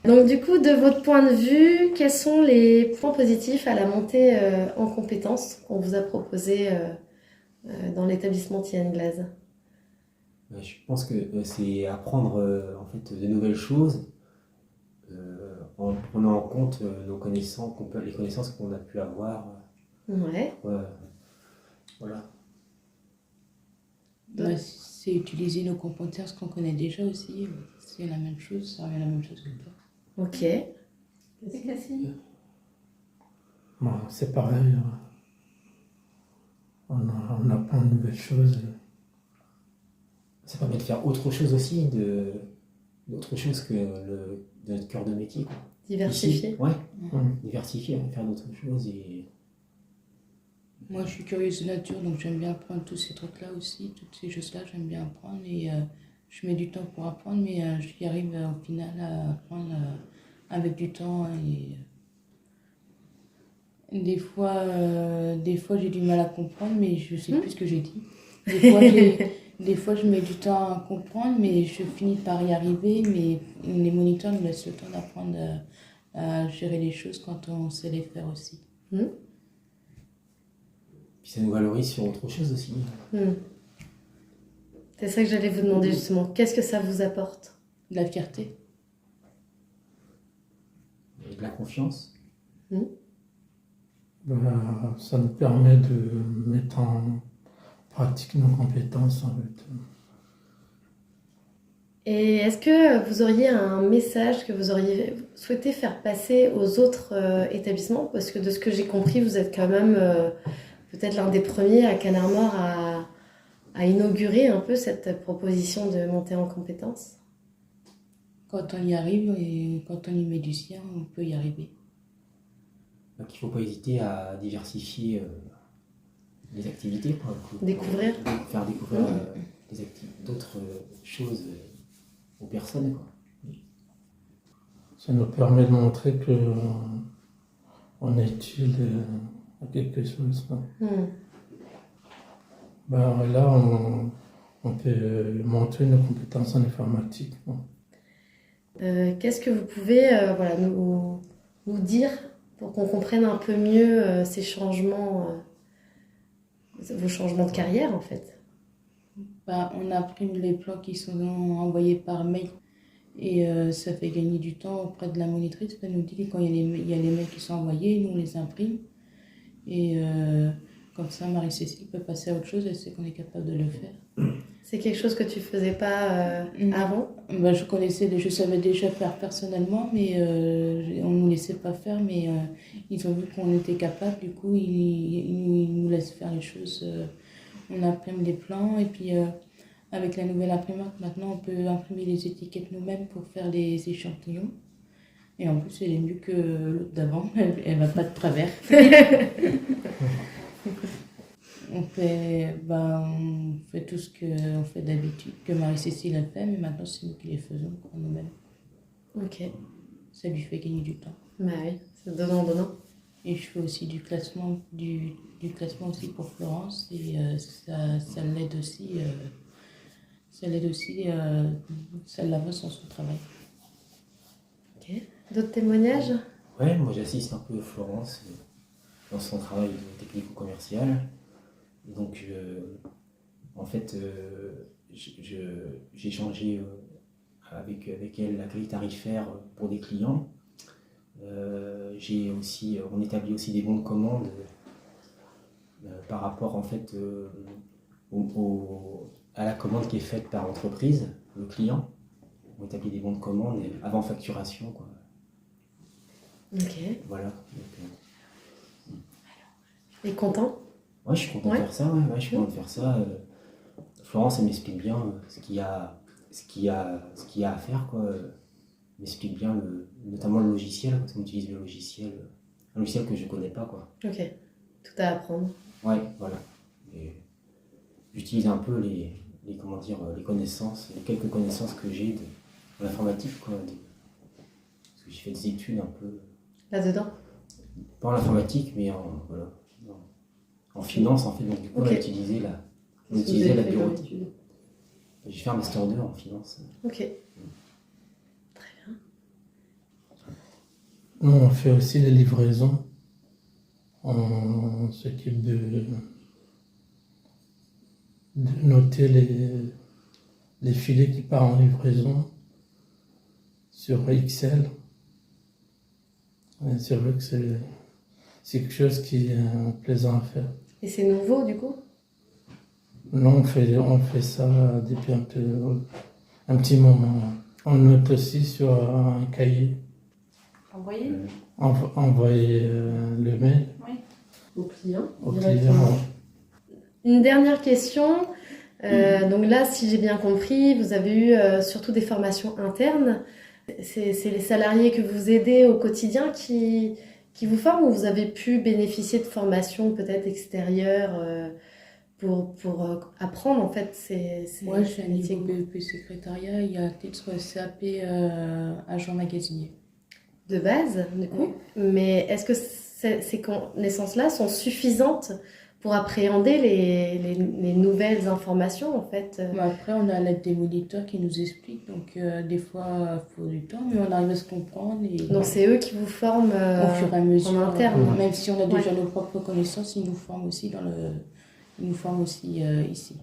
Donc du coup, de votre point de vue, quels sont les points positifs à la montée en compétences qu'on vous a proposé dans l'établissement Tienne Glaze? Je pense que c'est apprendre en fait de nouvelles choses en prenant en compte nos connaissances, les connaissances qu'on a pu avoir. Ouais. Voilà. Bah, c'est utiliser nos compétences qu'on connaît déjà aussi. C'est la même chose, ça revient à la même chose que toi. Ok. C'est Cassie. Bon, c'est pareil, on apprend de nouvelles choses. Ça permet de faire autre chose aussi, d'autre chose que de notre cœur de métier, quoi. Diversifier. Ici, ouais, diversifier, faire d'autres choses. Moi, je suis curieuse de nature, donc j'aime bien apprendre tous ces trucs-là aussi, toutes ces choses-là, j'aime bien apprendre. Et je mets du temps pour apprendre, mais j'y arrive au final à apprendre avec du temps. Des fois, j'ai du mal à comprendre, mais je sais plus ce que j'ai dit. Des fois, je mets du temps à comprendre, mais je finis par y arriver. Mais les moniteurs nous laissent le temps d'apprendre à gérer les choses quand on sait les faire aussi. Puis ça nous valorise sur autre chose aussi. C'est ça que j'allais vous demander justement. Qu'est-ce que ça vous apporte? De la fierté. Et de la confiance. Ça nous permet de mettre en pratique nos compétences en fait. Et est-ce que vous auriez un message que vous auriez souhaité faire passer aux autres établissements? Parce que de ce que j'ai compris, vous êtes quand même peut-être l'un des premiers à Canarmore à inaugurer un peu cette proposition de montée en compétences. Quand on y arrive et quand on y met du sien, on peut y arriver. Donc il ne faut pas hésiter à diversifier les activités, quoi. Découvrir. Faire découvrir d'autres choses aux personnes, quoi. Ça nous permet de montrer qu'on est utile à quelque chose. Là, on peut montrer nos compétences en informatique. Qu'est-ce que vous pouvez nous dire pour qu'on comprenne un peu mieux ces changements, vos changements de carrière en fait? On imprime les plans qui sont envoyés par mail et ça fait gagner du temps auprès de la monitrice. Elle nous dit quand il y a les mails qui sont envoyés, nous on les imprime. Et comme ça, Marie-Cécile peut passer à autre chose, elle sait qu'on est capable de le faire. C'est quelque chose que tu faisais pas avant? Je savais déjà faire personnellement, mais on ne nous laissait pas faire. Mais ils ont vu qu'on était capable, du coup, ils nous laissent faire les choses. On imprime des plans et puis avec la nouvelle imprimante, maintenant, on peut imprimer les étiquettes nous-mêmes pour faire les échantillons. Et en plus, elle est mieux que l'autre d'avant, elle va pas de travers. On fait tout ce qu'on fait d'habitude, que Marie-Cécile a fait, mais maintenant c'est nous qui les faisons pour nous-mêmes. Ok. Ça lui fait gagner du temps. Bah oui, c'est donnant. Et je fais aussi du classement aussi pour Florence, et ça l'aide aussi, ça l'avance dans son travail. Ok. D'autres témoignages? Ouais, moi j'assiste un peu Florence dans son travail de technico-commercial. Donc, en fait, j'ai changé avec elle la grille tarifaire pour des clients. On établit aussi des bons de commande par rapport en fait à la commande qui est faite par l'entreprise, le client. On établit des bons de commande avant facturation, quoi. Ok. Voilà. Et content? Ouais, je suis content de faire ça. Ouais, je suis content de faire ça. Florence, elle m'explique bien ce qu'il y a à faire, quoi. Elle m'explique bien notamment le logiciel, parce qu'on utilise un logiciel que je connais pas, quoi. Ok. Tout à apprendre. Ouais, voilà. Et j'utilise un peu les connaissances, les quelques connaissances que j'ai en informatique, quoi. Parce que j'ai fait des études un peu. Là-dedans? Pas en informatique, mais en finance, en fait. Donc, du coup, on a utilisé la bureautique. J'ai fait un master 2 en finance. Ok. Très bien. Nous, on fait aussi les livraisons. On s'occupe de noter les filets qui partent en livraison sur Excel. Et c'est vrai que c'est quelque chose qui est plaisant à faire. Et c'est nouveau du coup? Non, on fait ça depuis un petit moment. On note aussi sur un cahier. Envoyé Envoyer le mail Au client. au directement. client. Une dernière question. Donc là, si j'ai bien compris, vous avez eu surtout des formations internes. C'est les salariés que vous aidez au quotidien qui vous forment, ou vous avez pu bénéficier de formations peut-être extérieures pour apprendre en fait Moi, j'ai un métiers? niveau BEP secrétariat, il y a un titre CAP agent magasinier. De base, du coup. Mais est-ce que ces connaissances-là sont suffisantes pour appréhender les nouvelles informations, en fait? Mais après, on a l'aide des moniteurs qui nous expliquent, donc des fois, il faut du temps, mais on arrive à se comprendre. Et Donc, c'est eux qui vous forment au fur et à mesure, en interne. même si on a déjà Ouais. nos propres connaissances, ils nous forment aussi ici.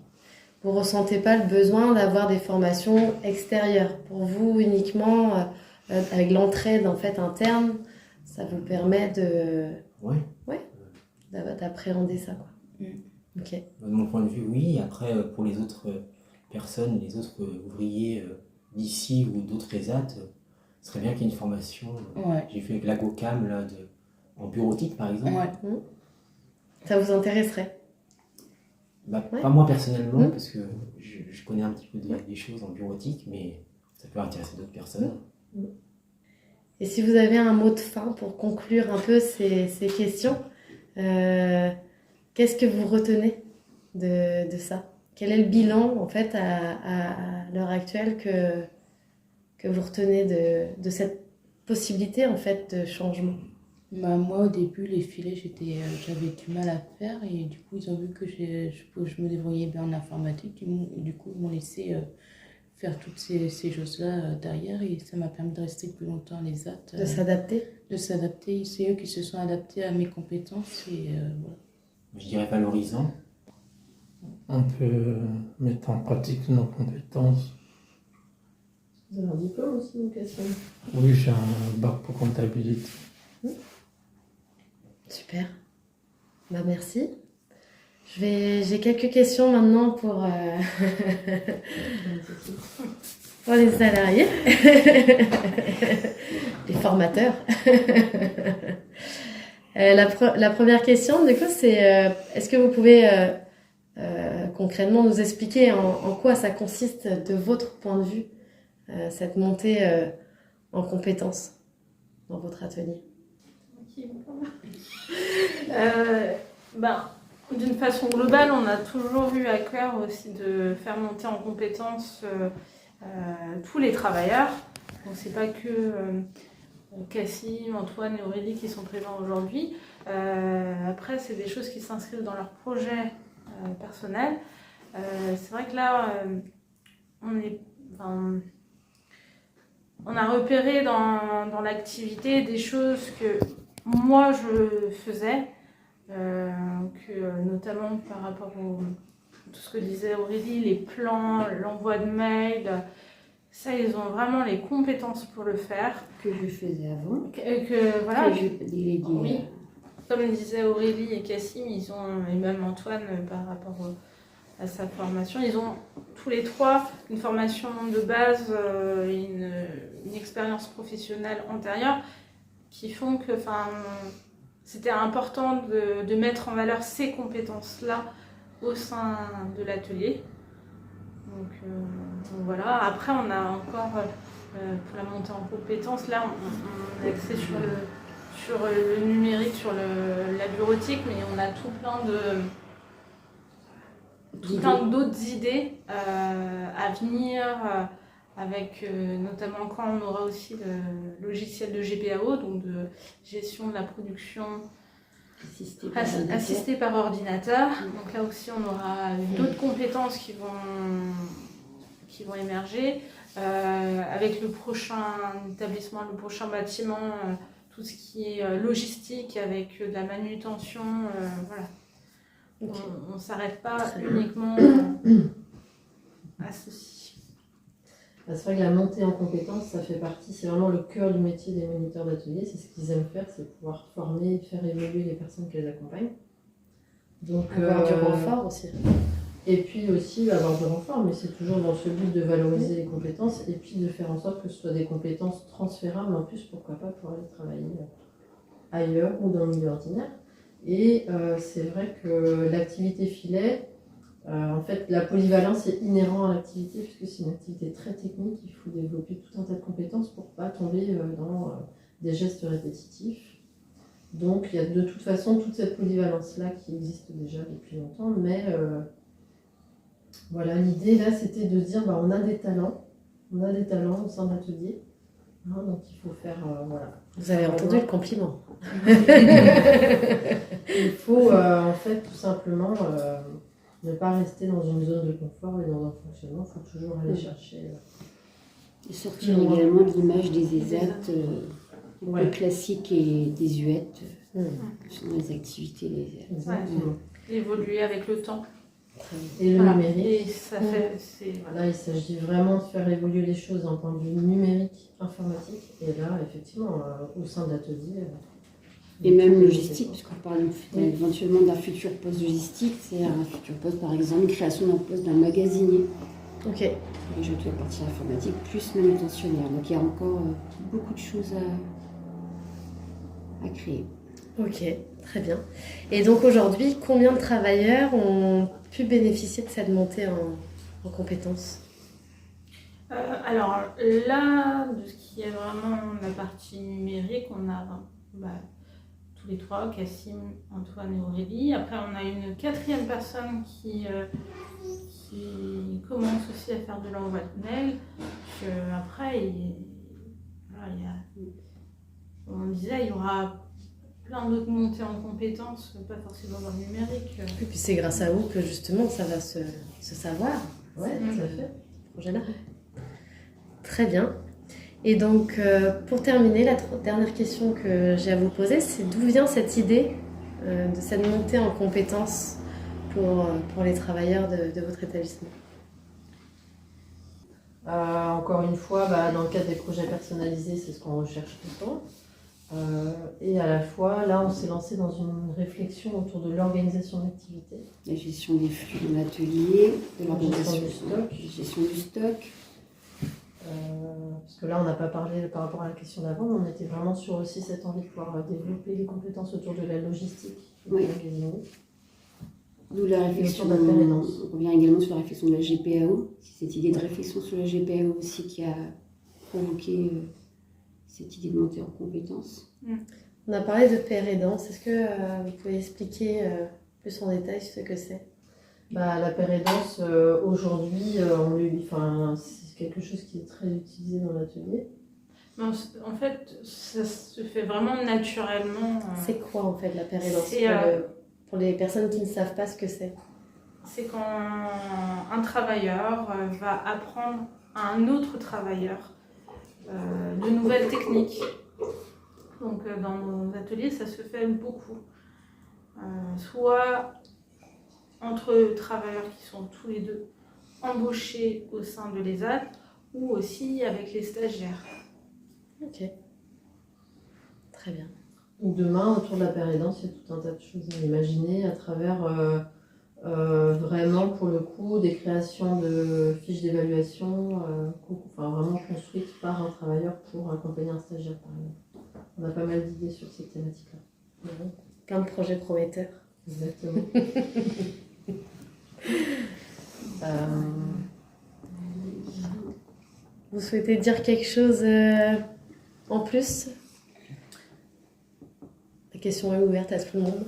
Vous ressentez pas le besoin d'avoir des formations extérieures. Pour vous, uniquement, avec l'entraide en fait interne, ça vous permet d'appréhender ça, quoi. Ok. De mon point de vue, oui. Après, pour les autres personnes, les autres ouvriers d'ici ou d'autres ESAT, ce serait bien qu'il y ait une formation. Ouais. J'ai fait avec l'AGOCAM là, en bureautique, par exemple. Ouais. Ça vous intéresserait? Bah, Ouais. Pas moi personnellement, parce que je connais un petit peu des choses en bureautique, mais ça peut intéresser d'autres personnes. Et si vous avez un mot de fin pour conclure un peu ces questions, qu'est-ce que vous retenez de ça? Quel est le bilan, en fait, à l'heure actuelle que vous retenez de cette possibilité, en fait, de changement? Bah, moi, au début, les filets, j'avais du mal à faire, et du coup, ils ont vu que je me débrouillais bien en informatique, et du coup, ils m'ont laissé faire toutes ces choses-là derrière, et ça m'a permis de rester plus longtemps à l'ESAT. De s'adapter? De s'adapter. C'est eux qui se sont adaptés à mes compétences, et voilà. Je dirais valorisant. On peut mettre en pratique nos compétences. Vous avez un diplôme aussi, donc Oui, j'ai un bac pour comptabilité. Super. Bah, merci. J'ai quelques questions maintenant pour les salariés, les formateurs. La première question, du coup, c'est est-ce que vous pouvez concrètement nous expliquer en quoi ça consiste de votre point de vue, cette montée en compétences dans votre atelier? D'une façon globale, on a toujours eu à cœur aussi de faire monter en compétences tous les travailleurs. Donc c'est pas que Cassim, Antoine et Aurélie qui sont présents aujourd'hui. Après, c'est des choses qui s'inscrivent dans leur projet personnel. C'est vrai que là, on a repéré dans l'activité des choses que moi je faisais, notamment par rapport à tout ce que disait Aurélie, les plans, l'envoi de mails. Ça, ils ont vraiment les compétences pour le faire. Que je faisais avant. Voilà. Oui. Comme disait Aurélie et Cassim, et même Antoine par rapport à sa formation, ils ont tous les trois une formation de base, une expérience professionnelle antérieure qui font que c'était important de mettre en valeur ces compétences-là au sein de l'atelier. Donc voilà. Après, on a encore, pour la montée en compétences, là, on est axé sur le numérique, sur la bureautique, mais on a tout plein d'autres idées à venir, avec notamment quand on aura aussi le logiciel de GPAO, donc de gestion de la production assistée par ordinateur. Donc là aussi, on aura d'autres compétences qui vont émerger. Avec le prochain établissement, le prochain bâtiment, tout ce qui est logistique avec de la manutention, voilà. Ok. On ne s'arrête pas Très bien. uniquement à ceci. C'est vrai que la montée en compétences, ça fait partie, c'est vraiment le cœur du métier des moniteurs d'atelier. C'est ce qu'ils aiment faire, c'est pouvoir former et faire évoluer les personnes qui les accompagnent. Donc, Avoir du renfort aussi. et puis aussi avoir du renfort, mais c'est toujours dans ce but de valoriser les compétences et puis de faire en sorte que ce soit des compétences transférables en plus, pourquoi pas, pour aller travailler ailleurs ou dans le milieu ordinaire. Et c'est vrai que l'activité filet, en fait, la polyvalence est inhérente à l'activité puisque c'est une activité très technique. Il faut développer tout un tas de compétences pour ne pas tomber dans des gestes répétitifs. Donc, il y a de toute façon toute cette polyvalence-là qui existe déjà depuis longtemps. Mais voilà, l'idée là, c'était de dire on a des talents au sein de l'atelier. Hein, donc, il faut faire. Voilà. Vous avez entendu le compliment. Il faut en fait tout simplement ne pas rester dans une zone de confort et dans un fonctionnement. Il faut toujours aller chercher. Et sortir également de l'image des ESAT, Ouais. le classique et désuète, Mm. selon les activités des ESAT. Exactement. Évoluer avec le temps. Et le Voilà. numérique. Et ça fait. Voilà. Là, il s'agit vraiment de faire évoluer les choses d'un point de vue numérique, informatique. Et là, effectivement, au sein de l'atelier. Et même logistique, parce qu'on parle éventuellement d'un futur poste logistique, c'est un futur poste, par exemple, une création d'un poste d'un magasinier. Ok. Et je toute la partie informatique plus manutentionnaire. Donc il y a encore beaucoup de choses à créer. Ok, très bien. Et donc aujourd'hui, combien de travailleurs ont pu bénéficier de cette montée en compétences? Alors là, de ce qui est vraiment la partie numérique, on a tous les trois, Cassim, Antoine et Aurélie. Après, on a une quatrième personne qui commence aussi à faire de l'envoi-de-mail. Après, on disait, il y aura plein d'autres montées en compétences, pas forcément dans le numérique. Et puis c'est grâce à vous que justement ça va se savoir, Ouais, tout à fait. projet-là. Très bien. Et donc, pour terminer, la dernière question que j'ai à vous poser, c'est d'où vient cette idée de cette montée en compétences pour les travailleurs de votre établissement? Encore une fois, dans le cadre des projets personnalisés, c'est ce qu'on recherche tout le temps. Et à la fois, là, on s'est lancé dans une réflexion autour de l'organisation de l'activité. La gestion des flux dans l'atelier, de l'organisation du stock. la gestion du stock. Parce que là, on n'a pas parlé par rapport à la question d'avant, mais on était vraiment sur aussi cette envie de pouvoir développer les compétences autour de la logistique et de Oui. l'organisation. D'où la réflexion, autour de la pérénance. on revient également sur la réflexion de la GPAO. C'est cette idée de réflexion sur la GPAO aussi qui a provoqué cette idée de monter en compétences. On a parlé de père aidance. Est-ce que vous pouvez expliquer plus en détail ce que c'est? La pérédance, aujourd'hui, c'est quelque chose qui est très utilisé dans l'atelier. Non, en fait, ça se fait vraiment naturellement. C'est quoi en fait la père aidance C'est, pour les personnes qui ne savent pas ce que c'est? C'est quand un travailleur va apprendre à un autre travailleur de nouvelles techniques. Donc dans nos ateliers, ça se fait beaucoup. Soit entre travailleurs qui sont tous les deux embauchés au sein de l'ESAT, ou aussi avec les stagiaires. Ok. Très bien. Demain, autour de la pérédance, il y a tout un tas de choses à imaginer à travers vraiment, pour le coup, des créations de fiches d'évaluation vraiment construites par un travailleur pour accompagner un stagiaire, par exemple. On a pas mal d'idées sur cette thématique-là. Ouais. Plein de projets prometteurs. Exactement. Vous souhaitez dire quelque chose en plus? La question est ouverte à tout le monde.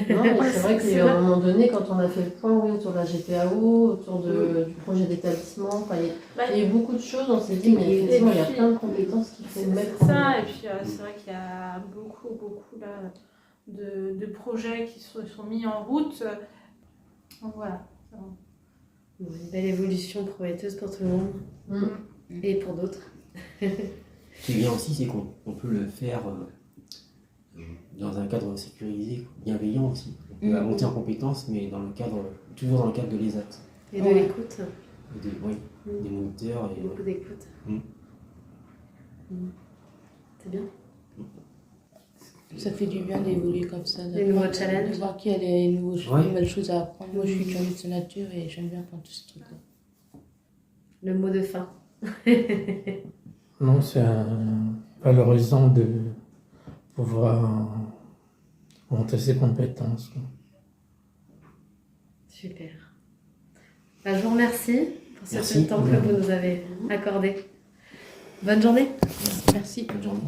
Non, mais c'est vrai qu'à un moment donné, quand on a fait le point autour de la GPAO, autour du projet d'établissement, il y a eu beaucoup de choses, on s'est dit, mais effectivement, il y a plein de compétences qu'il faut mettre en ça, et puis c'est vrai qu'il y a beaucoup là, de projets qui se sont mis en route. Donc voilà. Une belle évolution prometteuse pour tout le monde et pour d'autres. Ce qui est bien aussi, c'est qu'on peut le faire dans un cadre sécurisé, bienveillant aussi. Donc, la montée en compétences, mais toujours dans le cadre de l'ESAT. Et de l'écoute. Des moniteurs. Et, beaucoup d'écoute. C'est bien. Ça fait du bien d'évoluer comme ça. Des nouveaux challenges. De voir qu'il y a des nouvelles choses à apprendre. Moi, je suis curieuse de nature et j'aime bien apprendre tout ce truc-là. Le mot de fin. Non, c'est valorisant de pouvoir monter ses compétences. Super. Je vous remercie pour ce temps que vous nous avez accordé. Bonne journée. Merci. bonne journée.